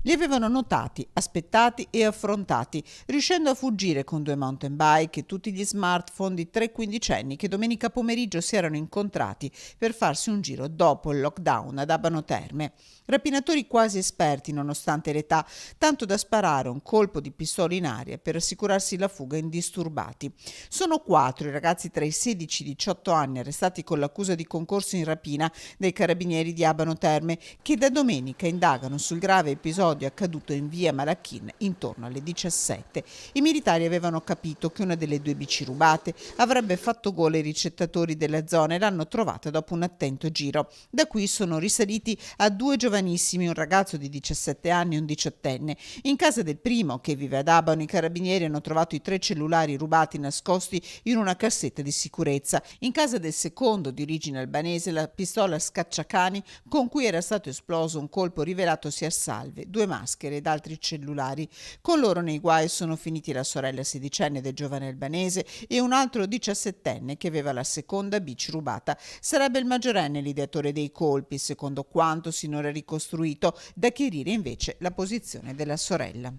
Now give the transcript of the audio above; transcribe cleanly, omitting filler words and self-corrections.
Li avevano notati, aspettati e affrontati, riuscendo a fuggire con 2 mountain bike e tutti gli smartphone di 3 quindicenni che domenica pomeriggio si erano incontrati per farsi un giro dopo il lockdown ad Abano Terme. Rapinatori quasi esperti nonostante l'età, tanto da sparare un colpo di pistola in aria per assicurarsi la fuga indisturbati. Sono 4 i ragazzi tra i 16 e i 18 anni arrestati con l'accusa di concorso in rapina dai carabinieri di Abano Terme, che da domenica indagano sul grave episodio accaduto in via Malacchin intorno alle 17. I militari avevano capito che una delle 2 bici rubate avrebbe fatto gol ai ricettatori della zona e l'hanno trovata dopo un attento giro. Da qui sono risaliti a 2 giovanissimi, un ragazzo di 17 anni e un 18enne. In casa del primo, che vive ad Abano, i carabinieri hanno trovato i 3 cellulari rubati nascosti in una cassetta di sicurezza. In casa del secondo, di origine albanese, la pistola scacciacani con cui era stato esploso un colpo rivelatosi a salve, 2 maschere ed altri cellulari. Con loro nei guai sono finiti la sorella sedicenne del giovane albanese e un altro 17enne che aveva la seconda bici rubata. Sarebbe il maggiorenne l'ideatore dei colpi, secondo quanto sinora ricostruito, da chiarire invece la posizione della sorella.